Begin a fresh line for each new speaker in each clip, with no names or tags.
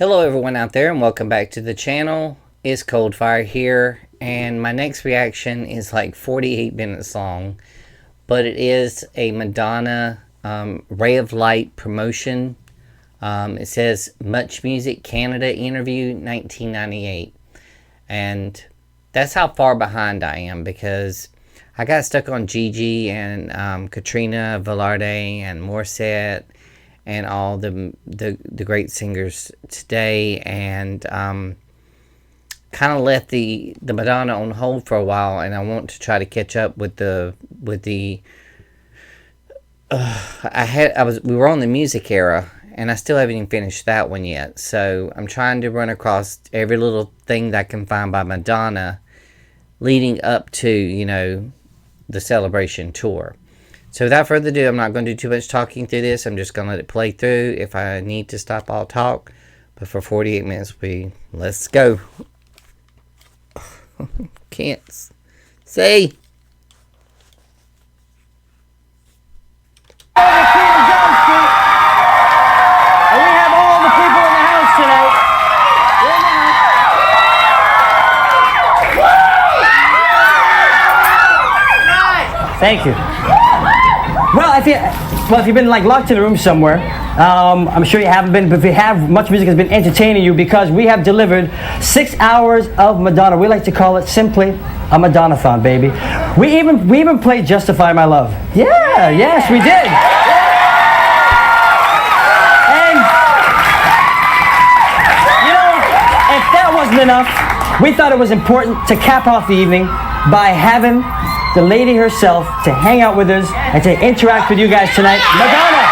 Hello everyone out there and welcome back to the channel. It's Coldfire here, and my next reaction is like 48 minutes long, but it is a Madonna Ray of Light promotion. It says Much Music Canada interview 1998, and that's how far behind I am because I got stuck on Gigi and Katrina Velarde and Morissette and all the great singers today, and kind of left the Madonna on hold for a while, and I want to try to catch up with the we were on the music era, and I still haven't even finished that one yet. So I'm trying to run across every little thing that I can find by Madonna leading up to, you know, the Celebration tour. So without further ado, I'm not going to do too much talking through this. I'm just going to let it play through. If I need to stop, I'll talk. But for 48 minutes, let's go. Can't say.
Thank you. Well, if you've been like locked in a room somewhere, I'm sure you haven't been, but if you have, Much Music has been entertaining you because we have delivered 6 hours of Madonna. We like to call it simply a Madonna-thon, baby. We even played Justify My Love. Yeah, yes, we did. And you know, if that wasn't enough, we thought it was important to cap off the evening by having the lady herself to hang out with us and to interact with you guys tonight, Madonna.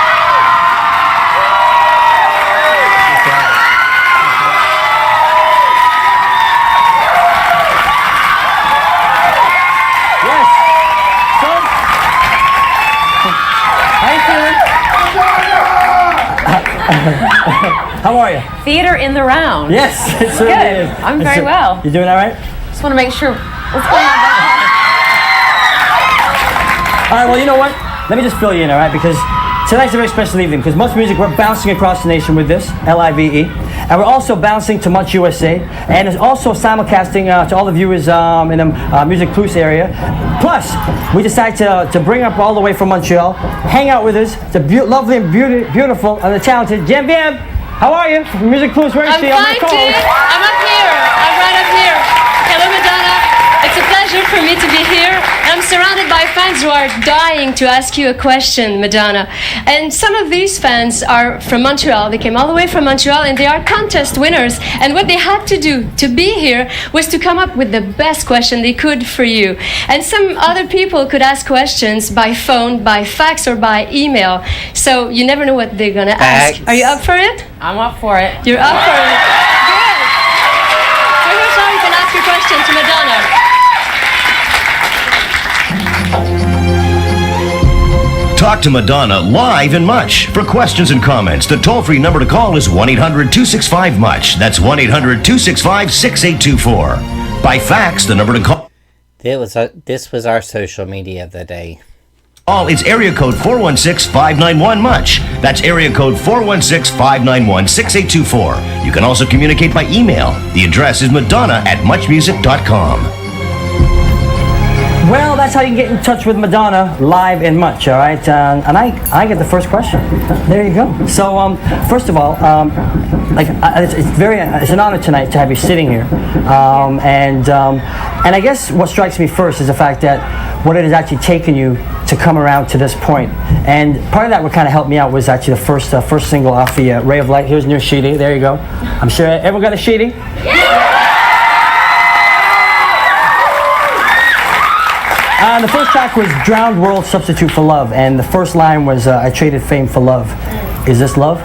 Yes. So, how you feeling? How are you?
Theater in the round.
Yes, it certainly is.
Good. I'm very well.
You doing all right?
Just want to make sure. What's going on back there?
All right, well, you know what? Let me just fill you in, all right? Because tonight's a very special evening because Much Music, we're bouncing across the nation with this, L-I-V-E. And we're also bouncing to Much USA. And it's also simulcasting to all the viewers in the Music Plus area. Plus, we decided to bring up all the way from Montreal, hang out with us, the lovely and beautiful and the talented Genevieve. How are you? From Music Plus, where is she?
I'm fine, dude. I'm up here. I'm right up here. Hello, Madonna. It's a pleasure for me to be here. I'm surrounded by fans who are dying to ask you a question, Madonna. And some of these fans are from Montreal. They came all the way from Montreal, and they are contest winners. And what they had to do to be here was to come up with the best question they could for you. And some other people could ask questions by phone, by fax, or by email. So you never know what they're going to ask. Are you up for it?
I'm up for it.
You're up for it. Good. So here's how you can ask your question to Madonna.
Talk to Madonna live and Much. For questions and comments, the toll-free number to call is 1-800-265-MUCH. That's 1-800-265-6824. By fax, the number to call...
This was our social media of the day.
It's area code 416-591-MUCH. That's area code 416-591-6824. You can also communicate by email. The address is madonna@muchmusic.com.
Well, that's how you can get in touch with Madonna live and Much, all right? And I get the first question. There you go. So, first of all, it's an honor tonight to have you sitting here. And I guess what strikes me first is the fact that what it has actually taken you to come around to this point. And part of that what kind of helped me out was actually the first single off the Ray of Light. Here's New Sheedy. There you go. I'm sure everyone got a Sheedy? Yeah! The first track was Drowned World Substitute for Love, and the first line was, I traded fame for love. Is this love?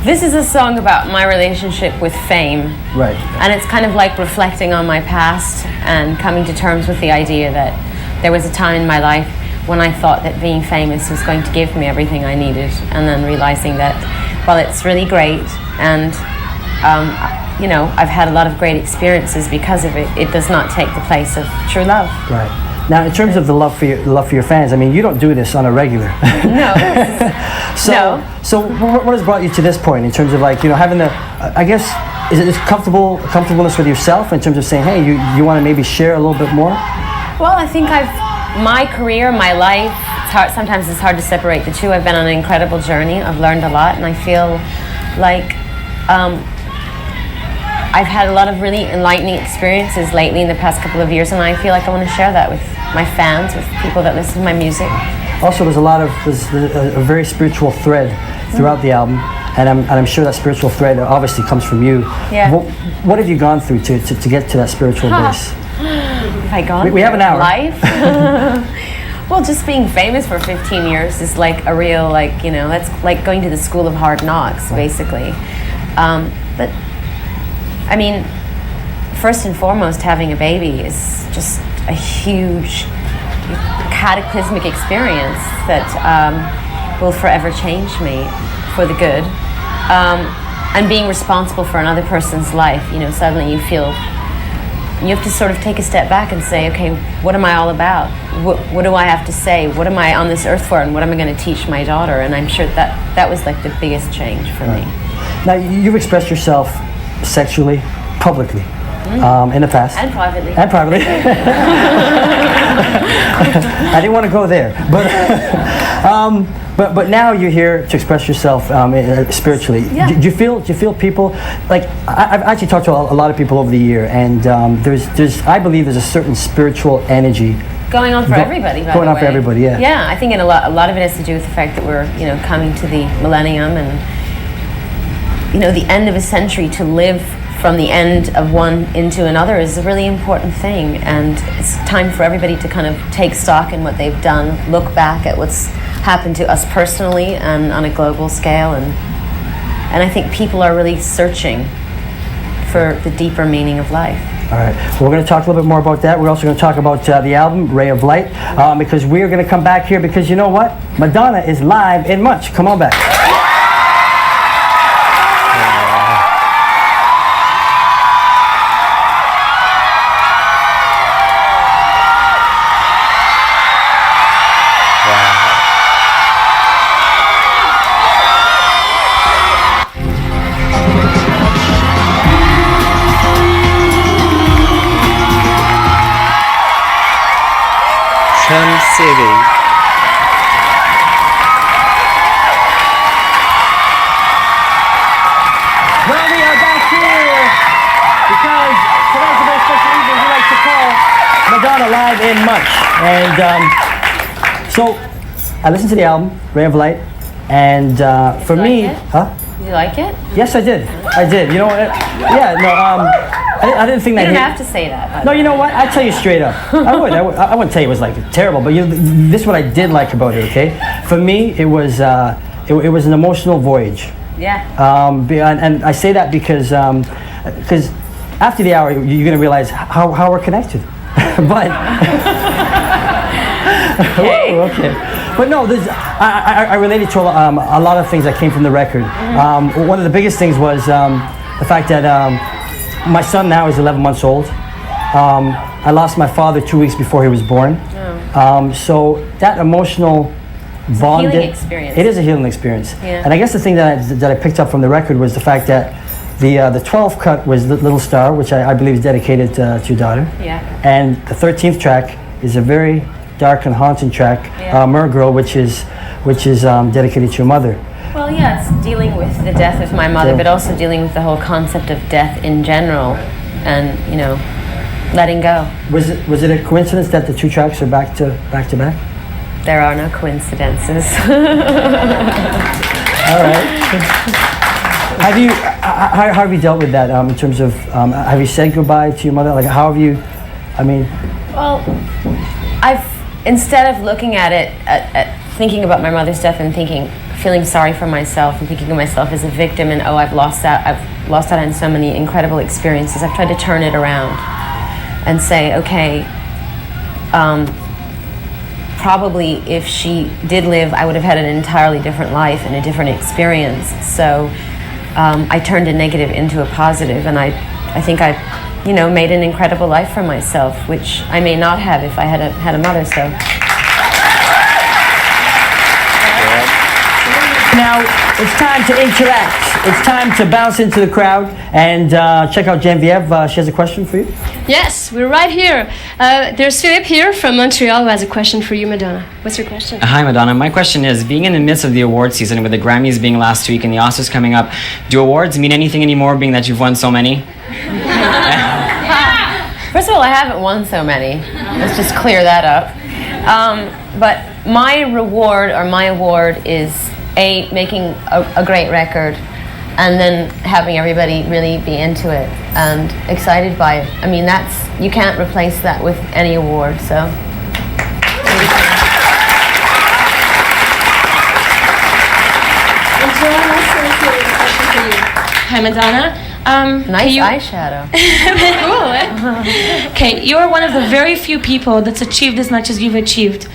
This is a song about my relationship with fame.
Right.
And it's kind of like reflecting on my past and coming to terms with the idea that there was a time in my life when I thought that being famous was going to give me everything I needed, and then realizing that, well, it's really great, and you know, I've had a lot of great experiences because of it. It does not take the place of true love.
Right. Now, in terms of the love for your fans, I mean, you don't do this on a regular.
No.
So what has brought you to this point in terms of like, you know, having the, I guess, is it this comfortableness with yourself in terms of saying, hey, you want to maybe share a little bit more?
Well, I think my career, my life, sometimes it's hard to separate the two. I've been on an incredible journey. I've learned a lot, and I feel like I've had a lot of really enlightening experiences lately in the past couple of years, and I feel like I want to share that with my fans, with people that listen to my music.
Also, there's a very spiritual thread throughout the album, and I'm sure that spiritual thread obviously comes from you.
Yeah.
What have you gone through to get to that spiritual base?
Have I gone
we have an hour.
Life? Well, just being famous for 15 years is like a real, like, you know, that's like going to the school of hard knocks, basically. But I mean, first and foremost, having a baby is just a huge cataclysmic experience that will forever change me for the good. And being responsible for another person's life, you know, suddenly you feel you have to sort of take a step back and say, okay, what am I all about? What do I have to say? What am I on this earth for? And what am I going to teach my daughter? And I'm sure that was like the biggest change for me.
Now, you've expressed yourself sexually, publicly, in the past.
And privately.
And privately. I didn't want to go there. But now you're here to express yourself spiritually.
Yeah.
Do you feel people, like, I've actually talked to a lot of people over the year, and I believe there's a certain spiritual energy
going on for everybody, by the way.
Going on for everybody, yeah.
Yeah, I think a lot of it has to do with the fact that we're, you know, coming to the millennium, and, you know, the end of a century. To live from the end of one into another is a really important thing, and it's time for everybody to kind of take stock in what they've done, look back at what's happened to us personally and on a global scale, and I think people are really searching for the deeper meaning of life.
All right, well, we're going to talk a little bit more about that. We're also going to talk about the album, Ray of Light, because we're going to come back here because you know what? Madonna is live in Munch. Come on back.
City.
Well, we are back here because tonight's a very special evening we like to call Madonna Live in Munch. And so I listened to the album, Ray of Light, and for me, huh?
Did you like it?
Yes, I did. I did. You know what? Yeah, no, I didn't think that.
You don't have to say that.
No, you know what? I'd tell you straight up. I wouldn't tell you it was like terrible, but this is what I did like about it. Okay, for me, it was an emotional voyage.
Yeah.
And I say that because after the hour, you're gonna realize how we're connected. But
okay.
Okay. But no, I related to a lot of things that came from the record.
Mm-hmm.
One of the biggest things was the fact that my son now is 11 months old. I lost my father 2 weeks before he was born.
Oh.
So that emotional bond.
It's a healing experience.
It is a healing experience.
Yeah.
And I guess the thing that I picked up from the record was the fact that the 12th cut was Little Star, which I believe is dedicated to your daughter.
Yeah.
And the 13th track is a very dark and haunting track, Mergirl, which is dedicated to your mother.
Well, yeah, it's dealing with the death of my mother, but also dealing with the whole concept of death in general, and, you know, letting go.
Was it a coincidence that the two tracks are back to back?
There are no coincidences.
All right. How have you dealt with that in terms of have you said goodbye to your mother? Like, how have you? I mean.
Well, instead of looking at it, at thinking about my mother's death and feeling sorry for myself and thinking of myself as a victim and I've lost out on so many incredible experiences, I've tried to turn it around and say, okay, probably if she did live, I would have had an entirely different life and a different experience. So I turned a negative into a positive, and I think I you know, made an incredible life for myself, which I may not have if I had a mother. So.
Now, it's time to interact. It's time to bounce into the crowd and check out Genevieve. She has a question for you.
Yes, we're right here. There's Philip here from Montreal who has a question for you, Madonna. What's your question?
Hi, Madonna. My question is, being in the midst of the award season with the Grammys being last week and the Oscars coming up, do awards mean anything anymore, being that you've won so many?
First of all, I haven't won so many. Let's just clear that up. But my reward or my award is making a great record, and then having everybody really be into it and excited by it. I mean, you can't replace that with any award. So.
Hi, Madonna.
Nice eyeshadow.
Cool, eh? Okay, you're one of the very few people that's achieved as much as you've achieved.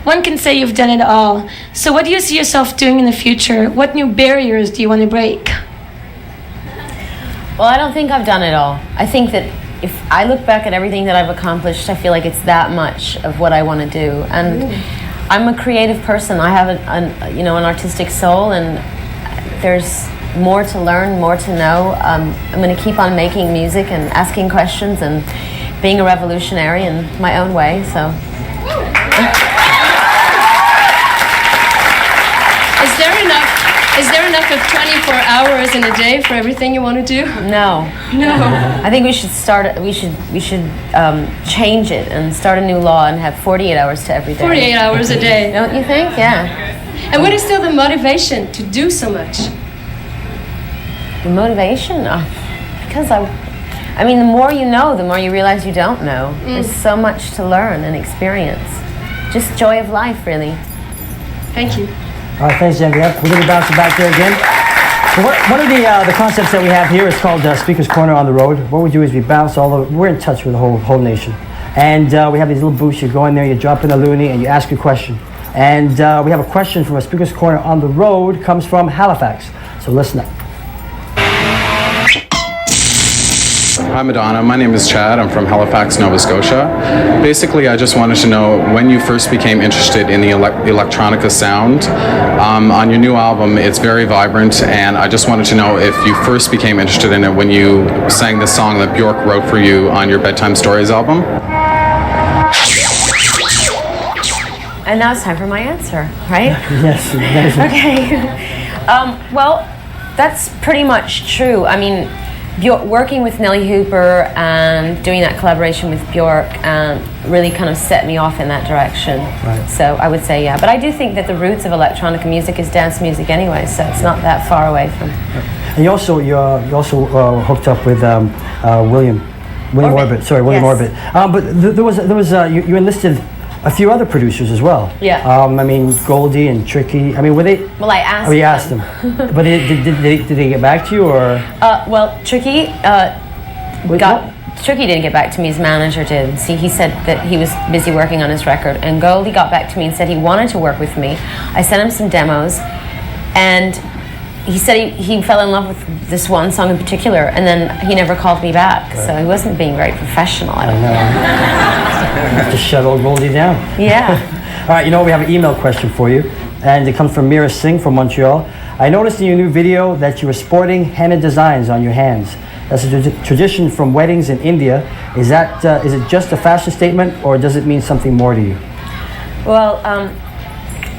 One can say you've done it all. So what do you see yourself doing in the future? What new barriers do you want to break?
Well, I don't think I've done it all. I think that if I look back at everything that I've accomplished, I feel like it's that much of what I want to do. And I'm a creative person. I have an artistic soul, and there's more to learn, more to know. I'm going to keep on making music and asking questions and being a revolutionary in my own way. So.
Is there enough of 24 hours in a day for everything you want to do?
No. I think we should change it and start a new law and have 48 hours to every day.
48 hours a day.
Don't you think? Yeah.
And what is still the motivation to do so much?
The motivation? Because I mean, the more you know, the more you realize you don't know. There's so much to learn and experience. Just joy of life, really.
Thank you.
All right, thanks, Genevieve. We're going to bounce it back there again. So one of the concepts that we have here is called Speaker's Corner on the Road. What we do is we bounce all over. We're in touch with the whole nation. And we have these little booths. You go in there, you drop in a loonie, and you ask a question. And we have a question from a Speaker's Corner on the Road. Comes from Halifax. So listen up.
Hi Madonna, my name is Chad. I'm from Halifax, Nova Scotia. Basically, I just wanted to know when you first became interested in the electronica sound. On your new album, it's very vibrant, and I just wanted to know if you first became interested in it when you sang the song that Bjork wrote for you on your Bedtime Stories album.
And now it's time for my answer, right?
Yes.
Okay. Well, that's pretty much true. I mean, working with Nelly Hooper and doing that collaboration with Bjork really kind of set me off in that direction.
Right.
So I would say, yeah. But I do think that the roots of electronic music is dance music anyway, so it's not that far away from.
And you also hooked up with William Orbit. Sorry, William
Yes.
Orbit. But there was you enlisted a few other producers as well.
Yeah.
I mean, Goldie and Tricky. I mean, were they?
Well, I asked.
Oh, you asked them. But did they get back to you, or?
Well, Tricky Tricky didn't get back to me. His manager did. See, he said that he was busy working on his record, and Goldie got back to me and said he wanted to work with me. I sent him some demos, and he said he fell in love with this one song in particular, and then he never called me back. Right. So he wasn't being very professional. I don't know.
Have to shut old Goldie down.
Yeah.
All right, we have an email question for you, and it comes from Mira Singh from Montreal. I noticed in your new video that you were sporting henna designs on your hands. That's a tradition from weddings in India. Is it just a fashion statement, or does it mean something more to you?
Well,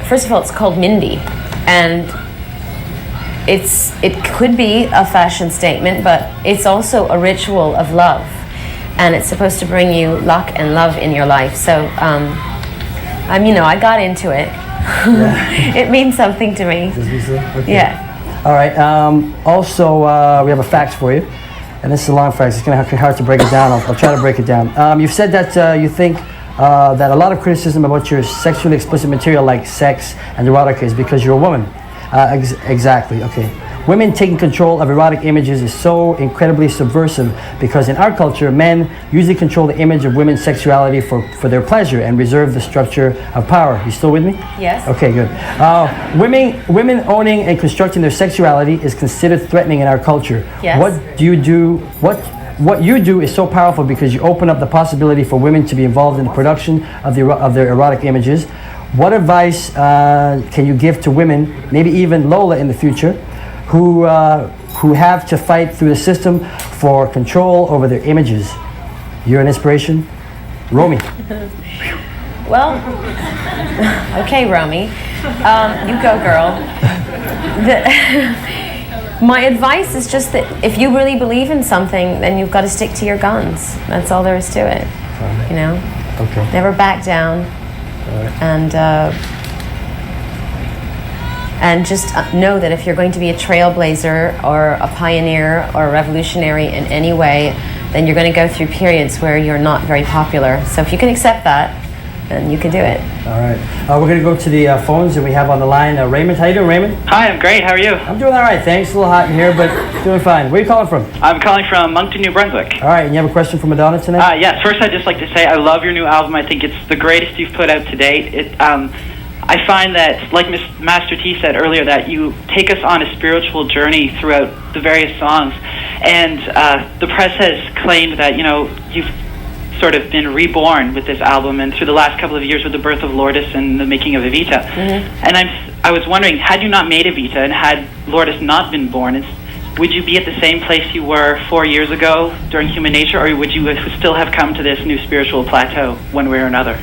first of all, it's called Mindy, and it could be a fashion statement, but it's also a ritual of love, and it's supposed to bring you luck and love in your life. So, I got into it. Yeah. It means something to me.
Okay.
Yeah.
All right. Also, we have a fact for you, and this is a long fact. It's going to be hard to break it down. I'll try to break it down. You've said that you think that a lot of criticism about your sexually explicit material, like sex and erotica, is because you're a woman. Exactly. Okay. Women taking control of erotic images is so incredibly subversive because in our culture, men usually control the image of women's sexuality for their pleasure and reserve the structure of power. You still with me?
Yes.
Okay, good. Women owning and constructing their sexuality is considered threatening in our culture.
Yes.
What what you do is so powerful because you open up the possibility for women to be involved in the production of their erotic images. What advice can you give to women, maybe even Lola in the future, who have to fight through the system for control over their images? You're an inspiration. Romy.
Well, okay, Romy. You go, girl. My advice is just that if you really believe in something, then you've got to stick to your guns. That's all there is to it. You know?
Okay.
Never back down. And just know that if you're going to be a trailblazer or a pioneer or a revolutionary in any way, then you're going to go through periods where you're not very popular. So if you can accept that, then you can do it.
All right. We're going to go to the phones, and we have on the line Raymond. How you doing, Raymond?
Hi, I'm great. How are you?
I'm doing all right, thanks. A little hot in here, but doing fine. Where are you calling from?
I'm calling from Moncton, New Brunswick.
All right, and you have a question for Madonna tonight?
Yes. First, I'd just like to say I love your new album. I think it's the greatest you've put out to date. I find that, like Master T said earlier, that you take us on a spiritual journey throughout the various songs. And the press has claimed that, you've sort of been reborn with this album, and through the last couple of years with the birth of Lourdes and the making of Evita. Mm-hmm. And I was wondering, had you not made Evita and had Lourdes not been born, would you be at the same place you were 4 years ago during Human Nature, or would you still have come to this new spiritual plateau one way or another?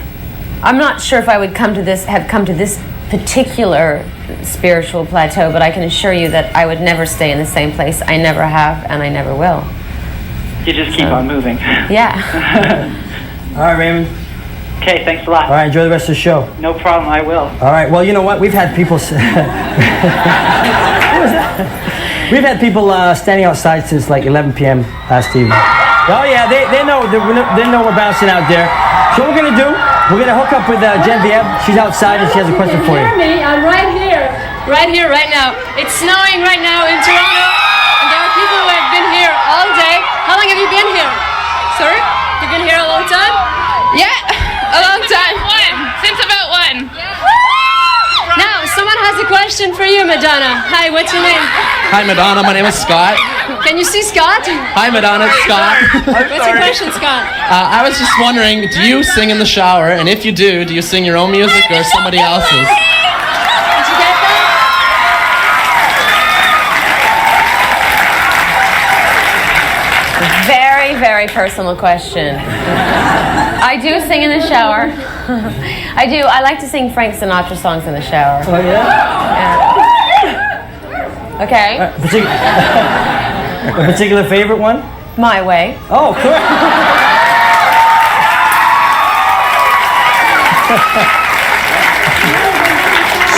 I'm not sure if I would have come to this particular spiritual plateau, but I can assure you that I would never stay in the same place. I never have, and I never will.
You just keep on moving.
Yeah.
All right, Raymond.
Okay, thanks a lot.
All right, enjoy the rest of the show.
No problem, I will.
All right, well, you know what? We've had people... What was that? We've had people standing outside since like 11 p.m. last evening. Oh, yeah, they know we're bouncing out there. So what we're going to do, we're going to hook up with Genevieve. She's outside and she has a question for you.
Hear me? I'm right here, right now. It's snowing right now in Toronto, and there are people who have been here all day. How long have you been here? Sorry? You've been here a long time?
Yeah, a long time. Since about 1.
Now, someone has a question for you, Madonna. Hi, what's your name?
Hi, Madonna. My name is Scott.
Can you see Scott?
Hi, Madonna. It's Scott.
What's your question, Scott?
I was just wondering, do you sing in the shower? And if you do you sing your own music or somebody else's?
Did you get that?
Very, very personal question. I do sing in the shower. I do. I like to sing Frank Sinatra songs in the shower.
Oh, yeah?
Okay.
A particular favorite one?
My Way.
Oh, cool.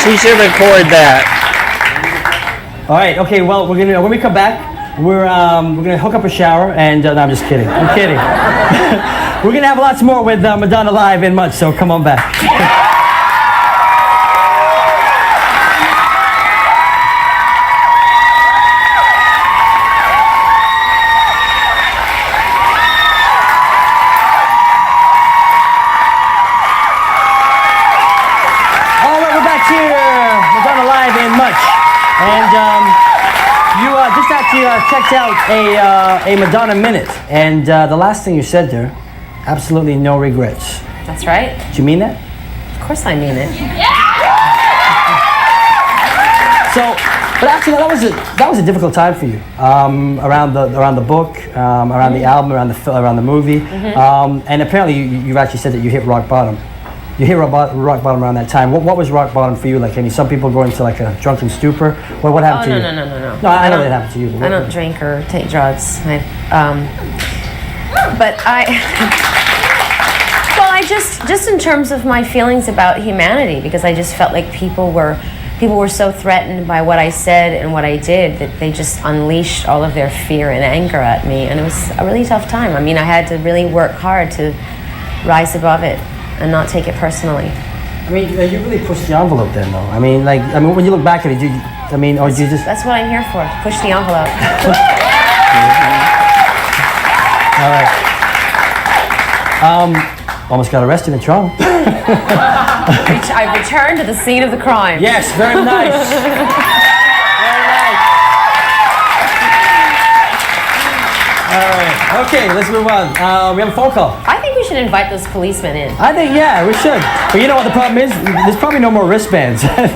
She should record that.
All right. Okay. Well, we're gonna when we come back, we're gonna hook up a shower, and no, I'm just kidding. I'm kidding. We're gonna have lots more with Madonna live in much. So come on back. Checked out a Madonna Minute, and the last thing you said there, absolutely no regrets.
That's right.
Did you mean that?
Of course I mean it.
So, but actually, that was a difficult time for you around the book, around the album, around the movie, and apparently you've actually said that you hit rock bottom. You hit rock bottom around that time. What was rock bottom for you? Like, I mean, some people go into like a drunken stupor. What happened to you?
No.
No, I know that happened to you.
I don't drink or take drugs. Well, I just in terms of my feelings about humanity, because I just felt like people were so threatened by what I said and what I did that they just unleashed all of their fear and anger at me, and it was a really tough time. I mean, I had to really work hard to rise above it and not take it personally.
I mean, you really pushed the envelope then, though. I mean, when you look back at it, or did you just...
That's what I'm here for, push the envelope.
All right. Almost got arrested in Toronto.
I returned to the scene of the crime.
Yes, very nice. Very nice. right. Okay, let's move on. We have a phone call.
I think we should invite those policemen in.
I think, yeah, we should. But you know what the problem is? There's probably no more wristbands. I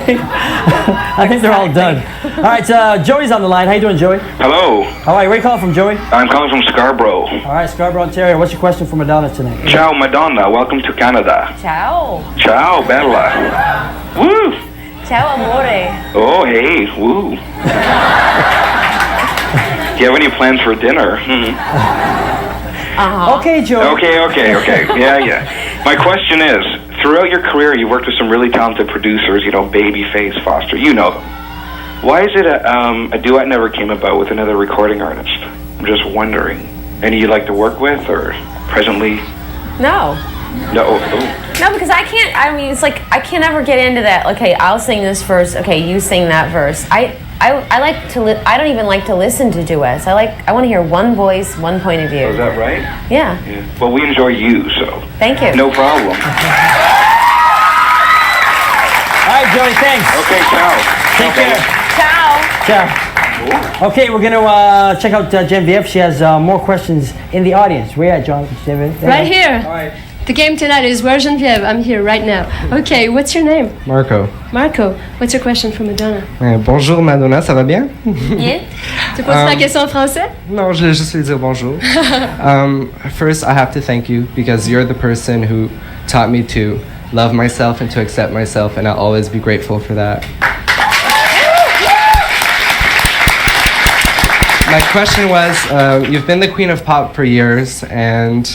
think they're all done. All right, Joey's on the line. How you doing, Joey?
Hello.
How are you? Where are you calling from, Joey?
I'm calling from Scarborough.
All right, Scarborough, Ontario. What's your question for Madonna tonight?
Ciao, Madonna. Welcome to Canada.
Ciao.
Ciao, Bella. Woo!
Ciao, amore.
Oh, hey, woo. Do you have any plans for dinner?
Okay, Joey.
Okay. Yeah. My question is, throughout your career, you worked with some really talented producers, you know, Babyface, Foster, you know them. Why is it a duet never came about with another recording artist? I'm just wondering. Any you'd like to work with, or presently?
No.
No. Oh.
No, because I can't. I mean, it's like I can't ever get into that. Okay, I'll sing this verse. Okay, you sing that verse. I like to. I don't even like to listen to duets. I want to hear one voice, one point of view.
Oh, is that right?
Yeah.
Well, we enjoy you, so.
Thank you.
No problem.
All right, Joey, thanks.
Okay, ciao.
Take care.
Ciao.
Ciao. Okay, we're going to check out Genevieve. She has more questions in the audience. Where at, John? Genevieve?
Right here.
All right.
The game tonight is Where's Geneviève? I'm here right now. Okay, what's your name?
Marco.
Marco, what's your question for Madonna?
Bonjour Madonna, ça va bien?
Bien. Tu poses la question en français?
Non, je vais juste lui dire bonjour. First, I have to thank you because you're the person who taught me to love myself and to accept myself, and I'll always be grateful for that. My question was, you've been the queen of pop for years, and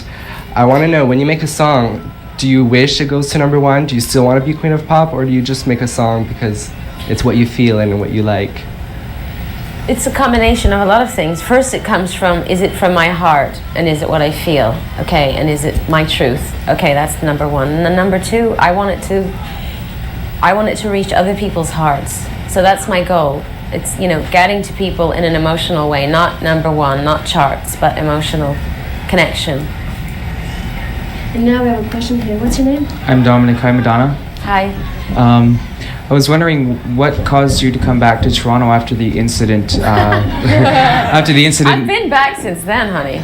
I want to know, when you make a song, do you wish it goes to #1? Do you still want to be queen of pop, or do you just make a song because it's what you feel and what you like?
It's a combination of a lot of things. First, it comes from, is it from my heart, and is it what I feel? Okay, and is it my truth? Okay, that's #1. And then #2, I want it to reach other people's hearts. So that's my goal. It's, you know, getting to people in an emotional way, not #1, not charts, but emotional connection.
And now we have a question here. What's your name?
I'm Dominic. Hi, Madonna.
Hi.
I was wondering what caused you to come back to Toronto after the incident. After the incident.
I've been back since then, honey.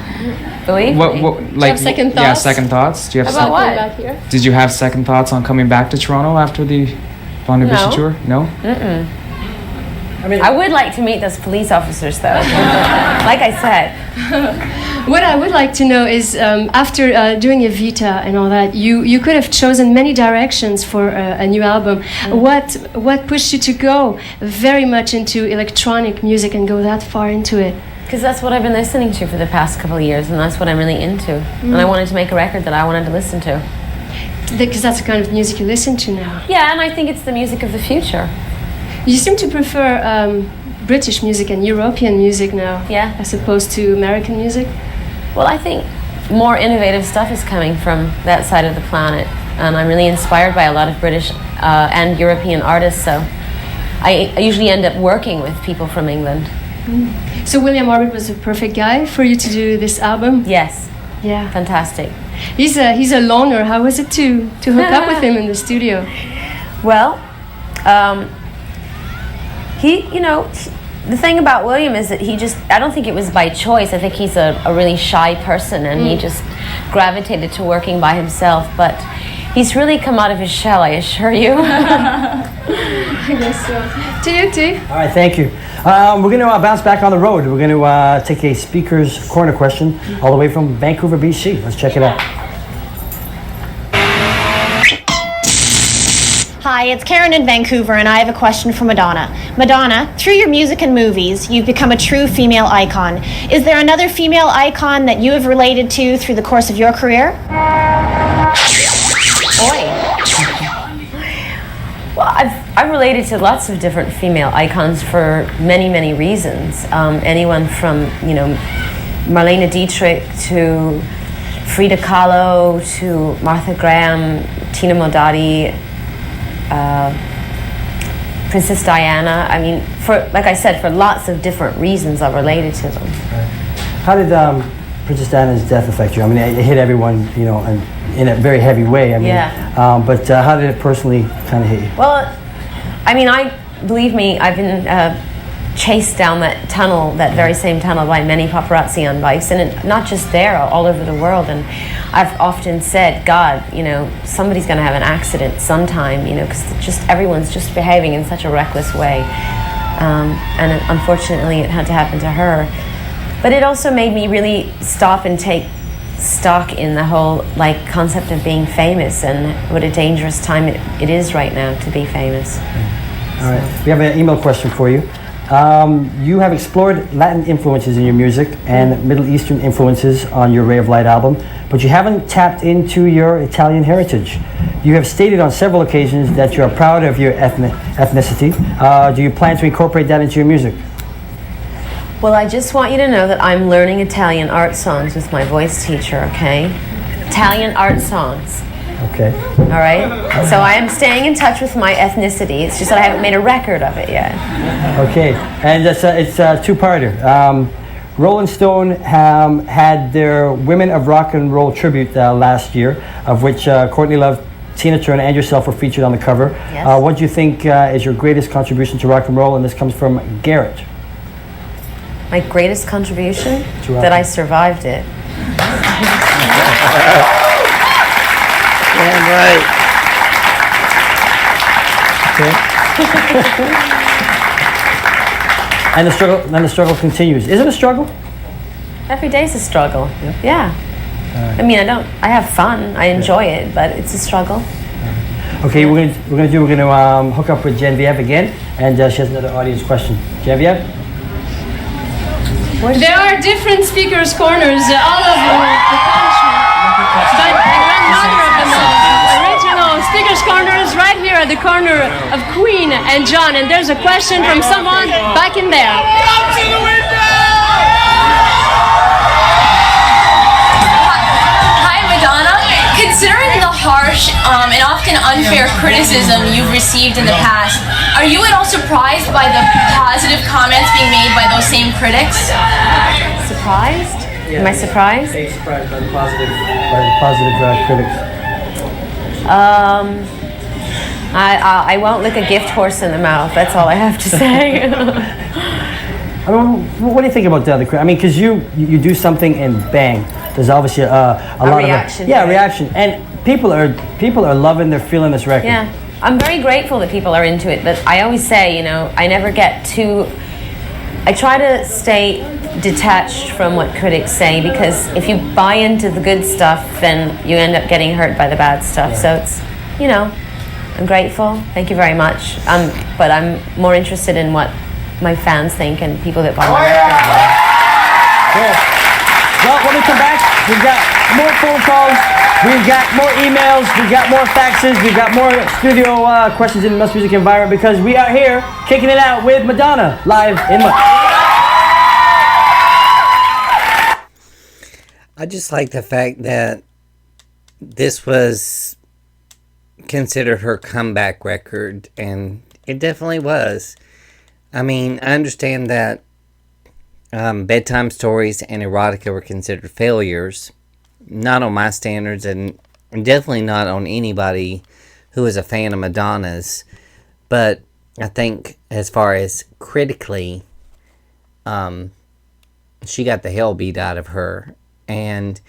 Believe me.
Do you have second thoughts?
Yeah, second thoughts. Do you have
About what?
Back here?
Did you have second thoughts on coming back to Toronto after the Von Ambition tour? No.
Mm-mm. I would like to meet those police officers, though. Like I said.
What I would like to know is, after doing Evita and all that, you could have chosen many directions for a new album. What pushed you to go very much into electronic music and go that far into it?
Because that's what I've been listening to for the past couple of years, and that's what I'm really into. And I wanted to make a record that I wanted to listen to.
Because that's the kind of music you listen to now.
Yeah, and I think it's the music of the future.
You seem to prefer British music and European music now,
yeah,
as opposed to American music.
Well, I think more innovative stuff is coming from that side of the planet, and I'm really inspired by a lot of British and European artists, so I usually end up working with people from England.
So William Orbit was a perfect guy for you to do this album?
Yes.
Yeah.
Fantastic.
He's a loner. How was it to hook up with him in the studio?
Well, the thing about William is that I don't think it was by choice. I think he's a really shy person, and he just gravitated to working by himself. But he's really come out of his shell, I assure you.
I guess so. To you, too.
All right, thank you. We're going to bounce back on the road. We're going to take a speaker's corner question all the way from Vancouver, BC. Let's check it out.
Hi, it's Karen in Vancouver, and I have a question for Madonna. Madonna, through your music and movies, you've become a true female icon. Is there another female icon that you have related to through the course of your career?
Boy. Well, I've related to lots of different female icons for many, many reasons. Anyone from, Marlene Dietrich to Frida Kahlo to Martha Graham, Tina Modotti, Princess Diana. I mean, like I said, for lots of different reasons I related to them.
How did Princess Diana's death affect you? I mean, it hit everyone, in a very heavy way. I mean,
yeah.
But how did it personally kind of hit you?
Well, I mean, believe me, I've been chased down that tunnel, that very same tunnel, by many paparazzi on bikes, and not just there, all over the world. And I've often said, God, somebody's going to have an accident sometime, because just everyone's just behaving in such a reckless way. And unfortunately, it had to happen to her. But it also made me really stop and take stock in the whole concept of being famous, and what a dangerous time it is right now to be famous.
All right, we have an email question for you. You have explored Latin influences in your music and Middle Eastern influences on your Ray of Light album, but you haven't tapped into your Italian heritage. You have stated on several occasions that you are proud of your ethnicity. Do you plan to incorporate that into your music?
Well, I just want you to know that I'm learning Italian art songs with my voice teacher, okay? Italian art songs.
Okay.
All right? So I am staying in touch with my ethnicity. It's just that I haven't made a record of it yet.
Okay, and it's a two-parter. Rolling Stone had their Women of Rock and Roll tribute last year, of which Courtney Love, Tina Turner, and yourself were featured on the cover.
Yes.
What do you think is your greatest contribution to rock and roll? And this comes from Garrett.
My greatest contribution?
To rock.
That I survived it.
Yeah, right.
Okay. And the struggle continues. Is it a struggle?
Every day's a struggle. Yeah. I mean, I have fun. I enjoy it, but it's a struggle.
Okay, we're gonna hook up with Genevieve again, and she has another audience question. Genevieve?
There are different speakers' corners all over the country, but the grandmother of them all, original speakers' corner is right here at the corner of Queen and John, and there's a question from someone back in there.
Come to the window!
Hi, Madonna. Considering the harsh and often unfair criticism you've received in the past, are you at all surprised by the positive comments being made by those same critics?
Surprised? Am I surprised?
Are you surprised by the positive critics?
I won't lick a gift horse in the mouth. That's all I have to say.
I mean, what do you think about the other critics? I mean, because you do something and bang, there's obviously a lot
reaction.
of reaction, and people are loving, they're feeling this record.
Yeah, I'm very grateful that people are into it, but I always say, I never get too. I try to stay detached from what critics say, because if you buy into the good stuff, then you end up getting hurt by the bad stuff. So it's, I'm grateful. Thank you very much. But I'm more interested in what my fans think and people that buy my record.
Cool. Well, when we come back, we've got more phone calls, we've got more emails, we've got more faxes, we've got more studio questions in the Must Music environment, because we are here kicking it out with Madonna live in Must.
I just like the fact that this was considered her comeback record, and it definitely was. I mean, I understand that bedtime stories and erotica were considered failures, not on my standards, and definitely not on anybody who is a fan of Madonna's. But I think as far as critically, she got the hell beat out of her. And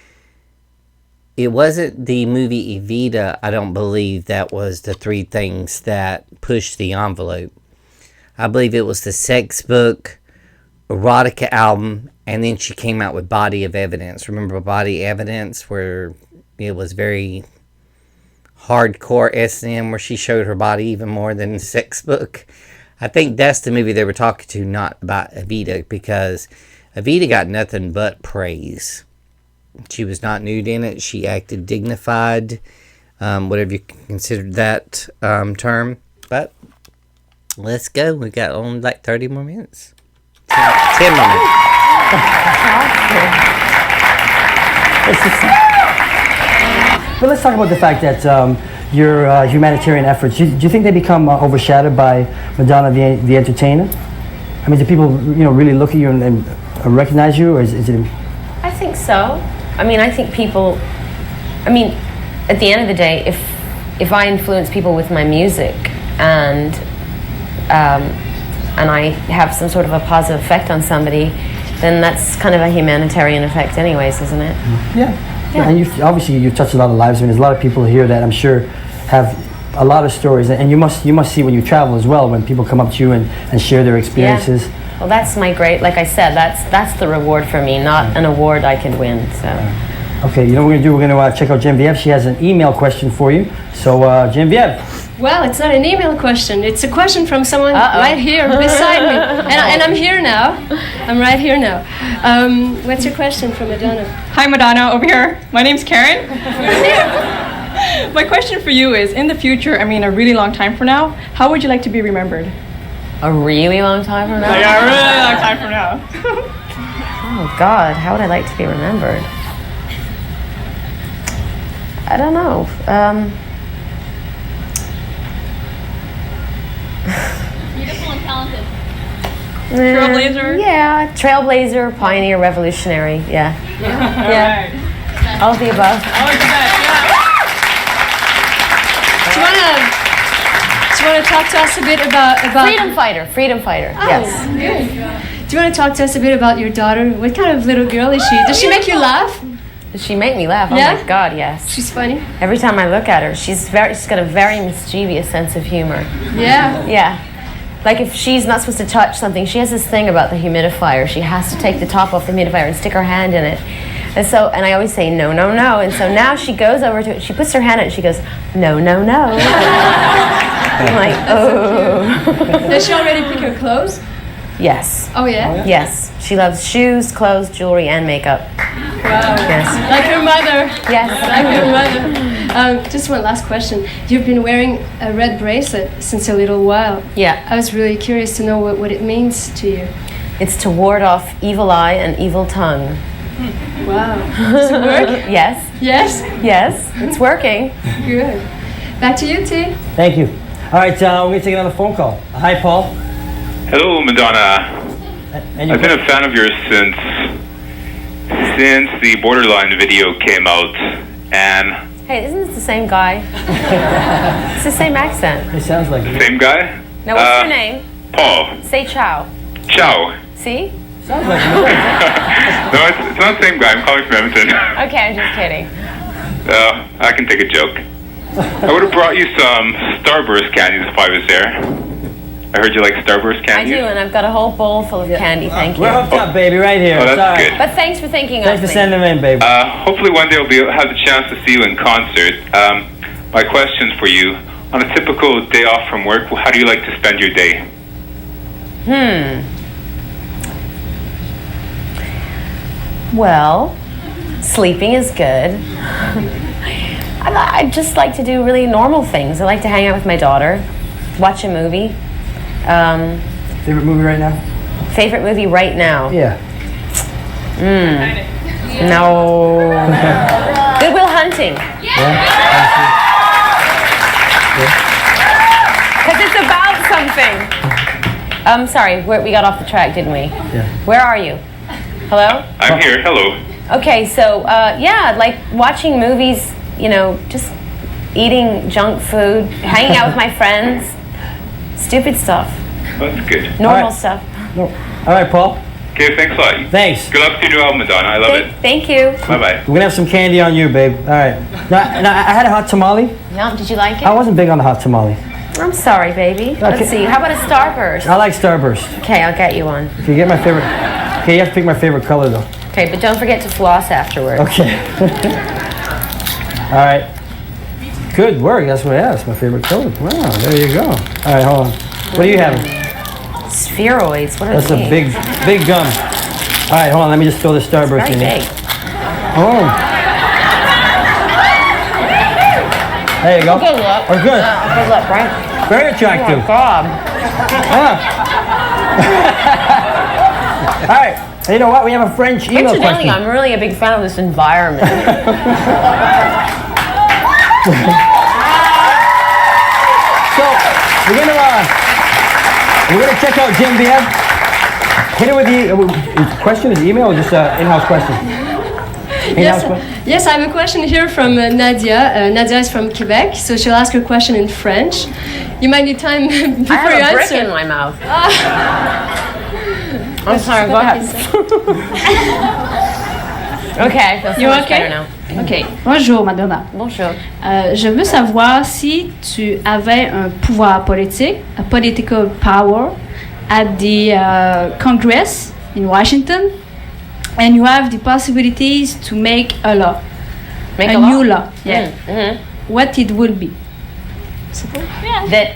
it wasn't the movie Evita, I don't believe, that was the three things that pushed the envelope. I believe it was the sex book, erotica album, and then she came out with Body of Evidence. Remember Body Evidence, where it was very hardcore S&M, where she showed her body even more than the sex book? I think that's the movie they were talking to, not about Evita, because Evita got nothing but praise. She was not nude in it. She acted dignified, whatever you consider that term. But let's go. We got only like 30 more minutes. 10 more minutes.
But let's talk about the fact that your humanitarian efforts, do you think they become overshadowed by Madonna the Entertainer? I mean, do people really look at you and recognize you, or is it?
I think so. I mean, I think people. I mean, at the end of the day, if I influence people with my music and and I have some sort of a positive effect on somebody, then that's kind of a humanitarian effect anyways, isn't it?
Yeah. And obviously you touch a lot of lives. I mean, there's a lot of people here that I'm sure have a lot of stories, and you must see when you travel as well, when people come up to you and share their experiences.
Yeah. Well, that's my great, like I said, that's the reward for me, not an award I could win. So.
Okay, you know what we're going to do? We're going to check out Genevieve. She has an email question for you. So, Genevieve.
Well, it's not an email question. It's a question from someone right here beside me. And I'm here now. I'm right here now. What's your question from Madonna?
Hi, Madonna, over here. My name's Karen. My question for you is, in the future, I mean a really long time from now, how would you like to be remembered?
A really long time from now?
Yeah, a really long time from now.
Oh, God, how would I like to be remembered? I don't know.
Beautiful and talented.
Trailblazer?
Yeah, trailblazer, pioneer, revolutionary. Yeah. Yeah. All of the above.
Do you want to talk to us a bit about
freedom fighter? Yes.
Good. Do you want to talk to us a bit about your daughter? What kind of little girl is she? Does she make you laugh?
Does she make me laugh?
Yeah?
Oh my God, yes.
She's funny.
Every time I look at her, she's got a very mischievous sense of humor.
Yeah.
Yeah. Like if she's not supposed to touch something, she has this thing about the humidifier. She has to take the top off the humidifier and stick her hand in it. And I always say, no, no, no. And so now she goes over to it, she puts her hand in it, and she goes, no, no, no. I'm like, oh.
Does she already pick her clothes?
Yes.
Oh, yeah?
Yes. She loves shoes, clothes, jewelry, and makeup.
Wow.
Yes.
Like her mother.
Yes.
Like her mother. Just one last question. You've been wearing a red bracelet since a little while.
Yeah.
I was really curious to know what it means to you.
It's to ward off evil eye and evil tongue.
Wow. Does it work?
Yes.
Yes?
Yes. It's working.
Good. Back to you, T.
Thank you. All right, we're going to take another phone call. Hi, Paul.
Hello, Madonna. I've been a fan of yours since the Borderline video came out, and
Hey, isn't this the same guy? It's the same accent.
It sounds like it.
Same guy?
Now, what's your name?
Paul.
Say ciao.
Ciao.
See?
Sounds like
No, it's not the same guy. I'm calling from Edmonton.
Okay, I'm just kidding.
I can take a joke. I would have brought you some Starburst candies if I was there. I heard you like Starburst
I
candies.
do, and I've got a whole bowl full of candy, thank you.
We're hooked up, baby, right here.
Oh, that's
Sorry.
good.
But thanks for thinking
Thanks
of
for
me.
sending them in, baby.
Hopefully one day we'll have the chance to see you in concert. My question for you, on a typical day off from work, how do you like to spend your day?
Well, sleeping is good. I just like to do really normal things. I like to hang out with my daughter, watch a movie.
Favorite movie right now?
Favorite movie right now?
Yeah.
No. Good Will Hunting. Because it's about something. Sorry, we got off the track, didn't we?
Yeah.
Where are you? Hello?
I'm here. Hello.
Okay, so yeah, like watching movies, you know, just eating junk food, hanging out with my friends, stupid stuff,
That's good.
normal stuff.
No. All right, Paul.
Okay, thanks a lot.
Thanks.
Good luck to your new album, Madonna. I love it.
Thank you.
Bye-bye.
We're going to have some candy on you, babe. All right. Now, I had a hot tamale.
Yum, did you like it?
I wasn't big on the hot tamale.
I'm sorry, baby. Let's see. How about a Starburst?
I like Starburst.
Okay, I'll get you one.
Okay, get my favorite. Okay, you have to pick my favorite color, though.
Okay, but don't forget to floss afterwards.
Okay. All right. Good work. That's what I asked. My favorite color. Wow, there you go. All right, hold on. What are you having?
Spheroids. What are
That's
these?
a big gum. All right, hold on. Let me just throw the Starburst
Very
in
big.
here. Oh. There you go.
Good luck.
We're good.
Good luck, right?
Very attractive.
Oh, God.
All right. You know what? We have a French email
Incidentally,
question.
I'm really a big fan of this environment.
So we're gonna check out Genevieve. Hit it with the question. Is it email or just in-house question?
Yes, I have a question here from Nadia. Nadia is from Quebec, so she'll ask her question in French. You might need time before
I have
you
a brick
answer.
in my mouth. I'm sorry, go ahead. Okay, I feel so
You
much
okay?
better now.
OK. Bonjour, Madonna.
Bonjour.
Je veux savoir si tu avais un pouvoir politique, a political power, at the Congress in Washington, and you have the possibilities to make a law.
Make
a
a law?
new law. Yeah.
Mm-hmm.
What it would be?
That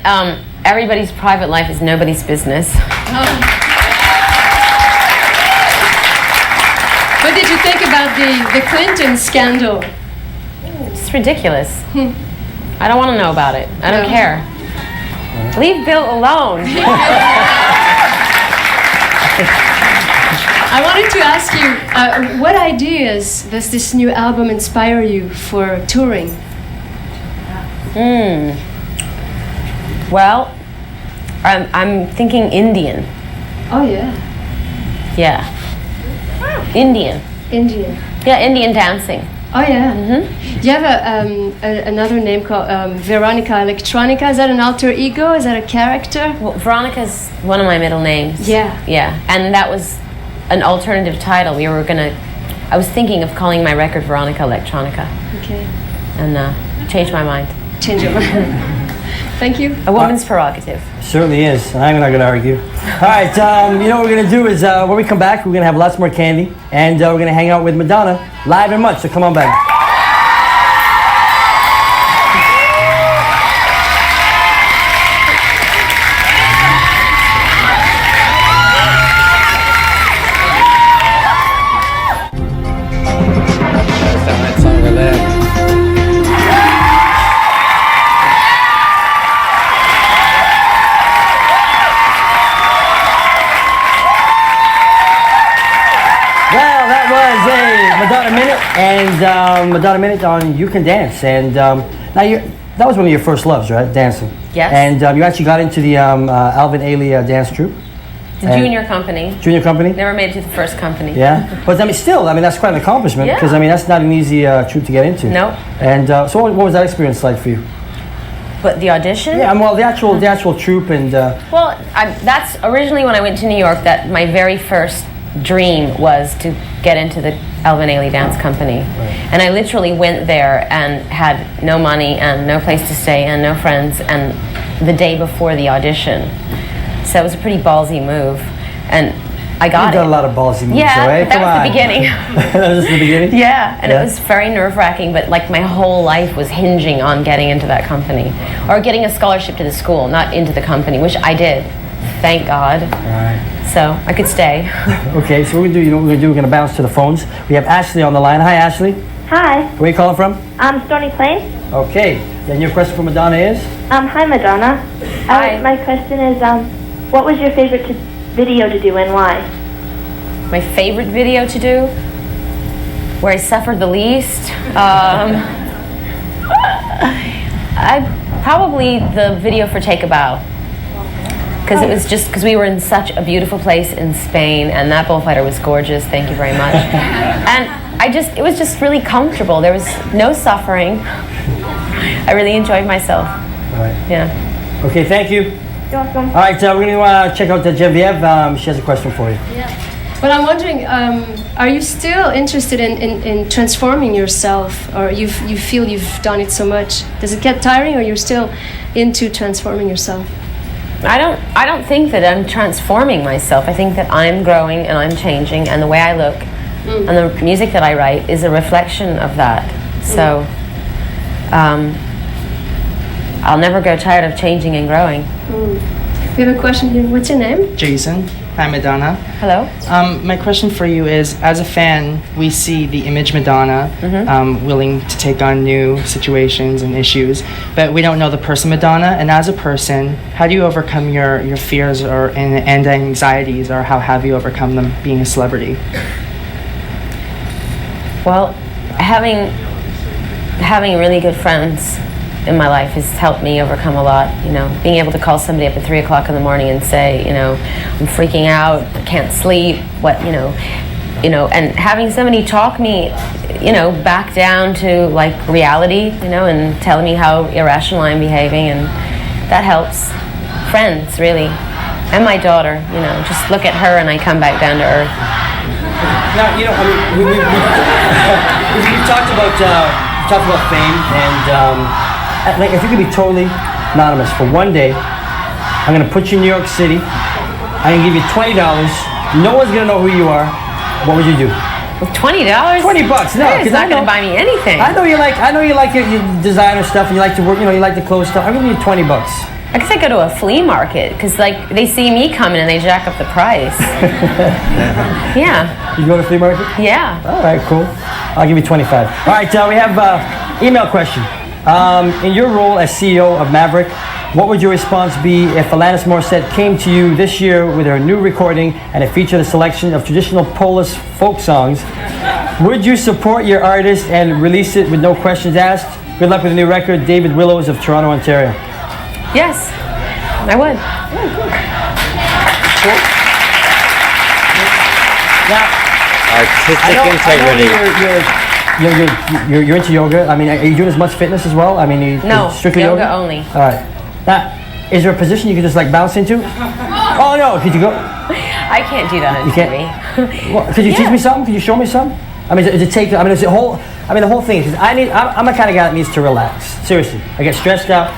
everybody's private life is nobody's business.
What did you think about the Clinton scandal?
It's ridiculous. I don't want to know about it. I don't care. Leave Bill alone.
I wanted to ask you, what ideas does this new album inspire you for touring?
Well, I'm thinking Indian.
Oh yeah.
Yeah. Indian.
Indian.
Yeah, Indian dancing.
Oh yeah. Mm-hmm. You have another name called Veronica Electronica. Is that an alter ego? Is that a character?
Well, Veronica's one of my middle names.
Yeah.
Yeah, and that was an alternative title. I was thinking of calling my record Veronica Electronica.
Okay.
And changed my mind.
Change your mind. Thank you.
A woman's prerogative.
Certainly is, and I'm not going to argue. All right, you know what we're going to do is when we come back, we're going to have lots more candy, and we're going to hang out with Madonna live and much, so come on back. And Madonna Minute on You Can Dance. And now that was one of your first loves, right? Dancing.
Yes.
And you actually got into the Alvin Ailey dance troupe.
The junior company.
Junior company?
Never made it to the first company.
Yeah. But I mean, still, I mean, that's quite an accomplishment.
Yeah.
Because, I mean, that's not an easy troupe to get into.
No.
And so what was that experience like for you?
But the audition?
Yeah, well, the actual troupe and...
Well, that's originally when I went to New York, that my very first dream was to get into the Alvin Ailey Dance Company. Right. And I literally went there and had no money and no place to stay and no friends, and the day before the audition. So it was a pretty ballsy move. And I got it.
You've done a lot of ballsy moves,
yeah,
right?
that was the beginning.
That was the beginning?
Yeah, and it was very nerve-wracking, but like my whole life was hinging on getting into that company. Or getting a scholarship to the school, not into the company, which I did. Thank God.
All right.
So I could stay.
Okay, so what we're gonna do, you know what we're gonna do? We're gonna bounce to the phones. We have Ashley on the line. Hi, Ashley.
Hi.
Where are you calling from?
Stony Plain.
Okay. Then your question for Madonna is?
Hi, Madonna.
Hi.
My question is, what was your favorite video to do and why?
My favorite video to do, where I suffered the least. I probably the video for Take a Bow. Because it was just because we were in such a beautiful place in Spain, and that bullfighter was gorgeous. Thank you very much. And it was just really comfortable. There was no suffering. I really enjoyed myself.
All right.
Yeah.
Okay, thank you.
You're welcome.
All right, we're going to check out Genevieve. She has a question for you.
Yeah. Well, I'm wondering, are you still interested in transforming yourself, or you feel you've done it so much? Does it get tiring, or you're still into transforming yourself?
I don't think that I'm transforming myself. I think that I'm growing and I'm changing, and the way I look and the music that I write is a reflection of that. So I'll never grow tired of changing and growing.
We have a question here. What's your name?
Jason. Hi, Madonna.
Hello.
My question for you is, as a fan, we see the image Madonna, willing to take on new situations and issues, but we don't know the person Madonna. And as a person, how do you overcome your fears and anxieties, or how have you overcome them being a celebrity?
Well, having really good friends in my life has helped me overcome a lot. You know, being able to call somebody up at 3 o'clock in the morning and say, you know, I'm freaking out, I can't sleep, you know, and having somebody talk me, you know, back down to like reality, you know, and telling me how irrational I'm behaving, and that helps. Friends, really, and my daughter, you know, just look at her and I come back down to earth.
Now, you know, I mean, we've talked about fame, and like, if you could be totally anonymous for one day, I'm gonna put you in New York City. I'm gonna give you $20. No one's gonna know who you are. What would you do?
$20?
$20. No,
it's not gonna buy me anything.
I know you like your designer stuff, and you like to work. You know, you like the clothes stuff. I'm gonna give you $20.
I guess I go to a flea market because, like, they see me coming and they jack up the price. Yeah.
You go to the flea market?
Yeah.
All right, cool. I'll give you 25. All right, we have email question. In your role as CEO of Maverick, what would your response be if Alanis Morissette came to you this year with her new recording and it featured a selection of traditional Polish folk songs? Would you support your artist and release it with no questions asked? Good luck with the new record, David Willows of Toronto, Ontario.
Yes, I would.
Cool. Now,
artistic integrity.
You're into yoga. I mean, are you doing as much fitness as well? I mean,
no,
strictly
yoga only.
All right. Now, is there a position you can just like bounce into? Oh no, could you go?
I can't do that on TV.
Well, could you teach me something? Could you show me something? I mean, does it take? I mean, is it whole? I mean, the whole thing is I'm the kind of guy that needs to relax. Seriously, I get stressed out.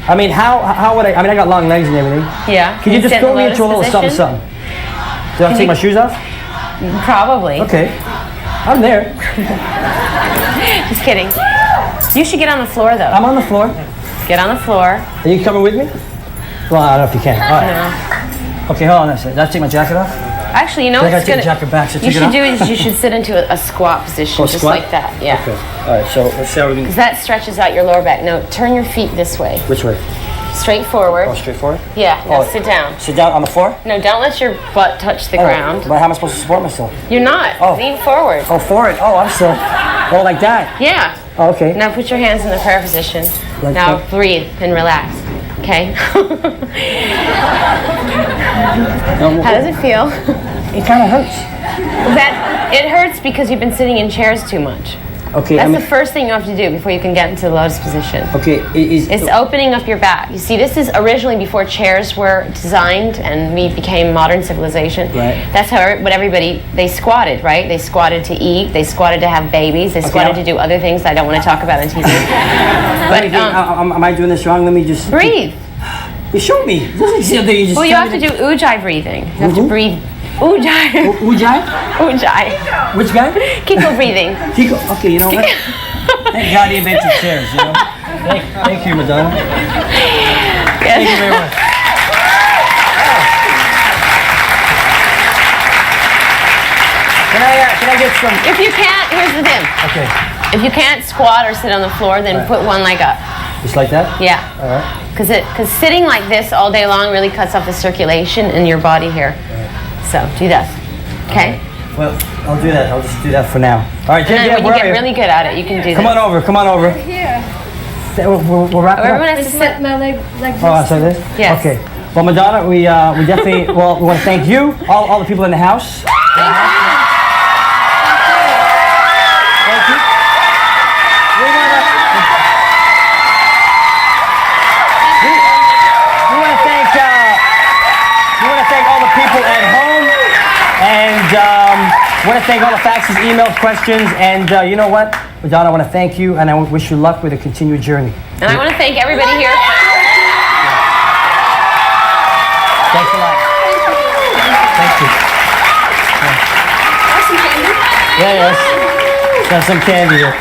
I mean, how would I? I mean, I got long legs and everything.
Yeah.
Can you just throw me into a little something? Do I have to take my shoes off?
Probably.
Okay. I'm there.
Just kidding. You should get on the floor, though.
I'm on the floor.
Get on the floor.
Are you coming with me? Well, I don't know if you can. All right.
No.
Okay, hold on a second. Did I take my jacket off?
Actually, you know
I
what's
gotta take the jacket back. So
you should do is you should sit into a squat position, just
squat?
like that. Yeah.
Okay. All right. So let's see how we can.
Because that stretches out your lower back. No, turn your feet this way.
Which way?
Straight forward.
Oh, straight forward?
Yeah. Now sit down.
Sit down on the floor?
No, don't let your butt touch the ground.
But how am I supposed to support myself?
You're not.
Oh.
Lean forward.
Oh, forward. Oh, I'm still. Oh, like that.
Yeah.
Oh, okay.
Now put your hands in the prayer position.
Like
now
that.
breathe and relax. Okay. How does it feel?
It kind of hurts.
It hurts because you've been sitting in chairs too much.
Okay.
That's the first thing you have to do before you can get into the lotus position.
Okay.
It's opening up your back. You see, this is originally before chairs were designed and we became modern civilization.
Right.
That's what everybody, they squatted, right? They squatted to eat, they squatted to have babies, they squatted to do other things that I don't want to talk about on TV. But
am I doing this wrong? Let me just
breathe.
You showed me.
Well, you have to do ujjayi breathing. You have to breathe. Ujjayi.
Ujjayi?
Ujjayi.
Which guy?
Kiko breathing.
Kiko. Okay, you know what? Thank God he invented chairs, you know? Thank you, Madonna. Thank you very much. Can I get some?
If you can't, here's the thing.
Okay.
If you can't squat or sit on the floor, then put one leg up.
Just like that?
Yeah.
All right.
Because sitting like this all day long really cuts off the circulation in your body here. So do that. Okay?
Well, I'll do that. I'll just do that for now. All right,
and then when you get really good at it, you can do
Come on over. Come on over.
Here.
We're wrapping
Everyone
up.
has to sit.
My leg like this.
Oh, so this?
Yes.
Okay. Well, Madonna, we definitely, we want to thank you, all the people in the house. Thank you. We want to thank all the people at home, and we want to thank all the faxes, emails, questions, and you know what, Madonna, I want to thank you, and I wish you luck with a continued journey.
And I want to thank everybody here.
Thanks a lot. Thank you.
Have some candy?
Yes. Got some candy here.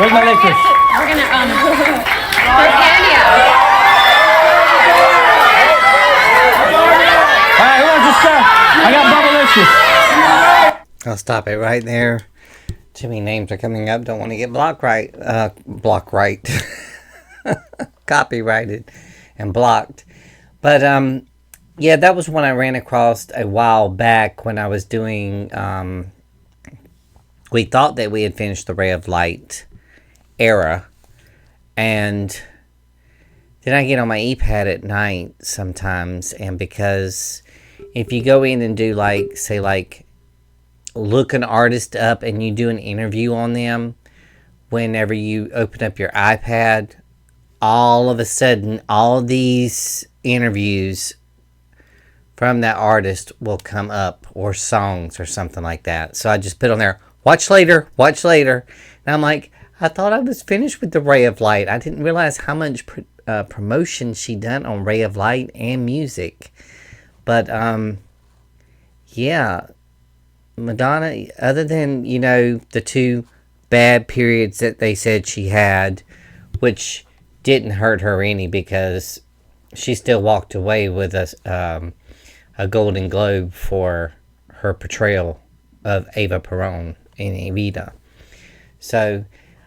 Where's my licorice?
We're gonna pour candy out.
All right, who wants to start? I got bubble.
I'll stop it right there. Too many names are coming up. Don't want to get copyrighted and blocked. But yeah, that was one I ran across a while back when I was doing. We thought that we had finished the Ray of Light era, and then I get on my ePad at night sometimes, and because if you go in and do like, say, like look an artist up and you do an interview on them, whenever you open up your iPad, all of a sudden, all these interviews from that artist will come up, or songs or something like that. So I just put on there, watch later, watch later. And I'm like, I thought I was finished with the Ray of Light. I didn't realize how much promotion she done on Ray of Light and music. But, yeah, Madonna, other than, you know, the 2 bad periods that they said she had, which didn't hurt her any because she still walked away with a Golden Globe for her portrayal of Eva Peron in Evita. So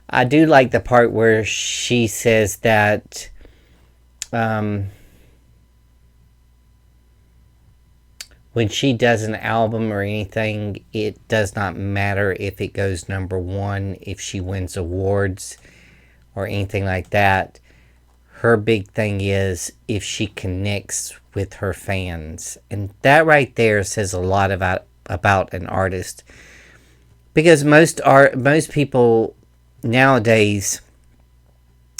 I do like the part where she says that when she does an album or anything, it does not matter if it goes #1, if she wins awards or anything like that. Her big thing is if she connects with her fans. And that right there says a lot about an artist. Because most people nowadays,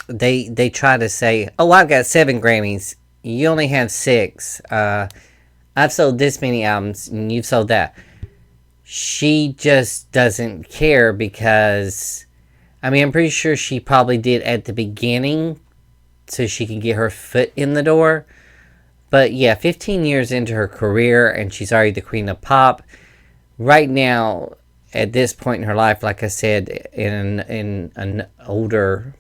they try to say, oh, I've got 7 Grammys. You only have 6. I've sold this many albums and you've sold that. She just doesn't care because, I mean, I'm pretty sure she probably did at the beginning so she can get her foot in the door. But yeah, 15 years into her career and she's already the queen of pop. Right now, at this point in her life, like I said, in an older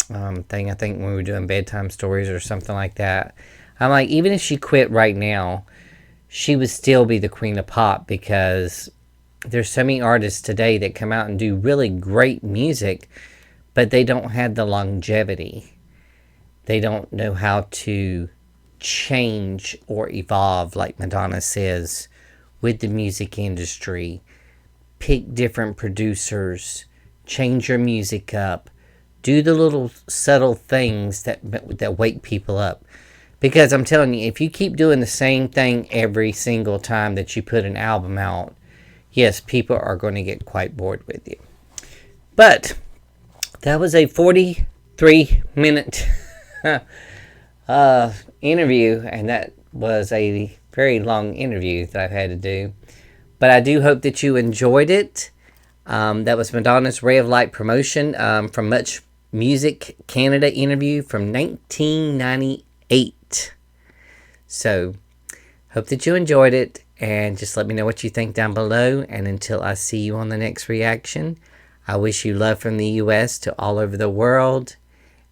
thing, I think when we were doing bedtime stories or something like that, I'm like, even if she quit right now, she would still be the queen of pop because there's so many artists today that come out and do really great music, but they don't have the longevity. They don't know how to change or evolve, like Madonna says, with the music industry. Pick different producers, change your music up, do the little subtle things that wake people up. Because I'm telling you, if you keep doing the same thing every single time that you put an album out, yes, people are going to get quite bored with you. But that was a 43-minute interview, and that was a very long interview that I've had to do. But I do hope that you enjoyed it. That was Madonna's Ray of Light promotion from Much Music Canada interview from 1998. So, hope that you enjoyed it, and just let me know what you think down below. And until I see you on the next reaction, I wish you love from the U.S. to all over the world,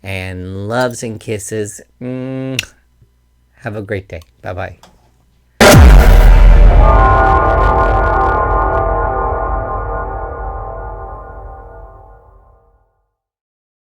and loves and kisses. Have a great day. Bye-bye.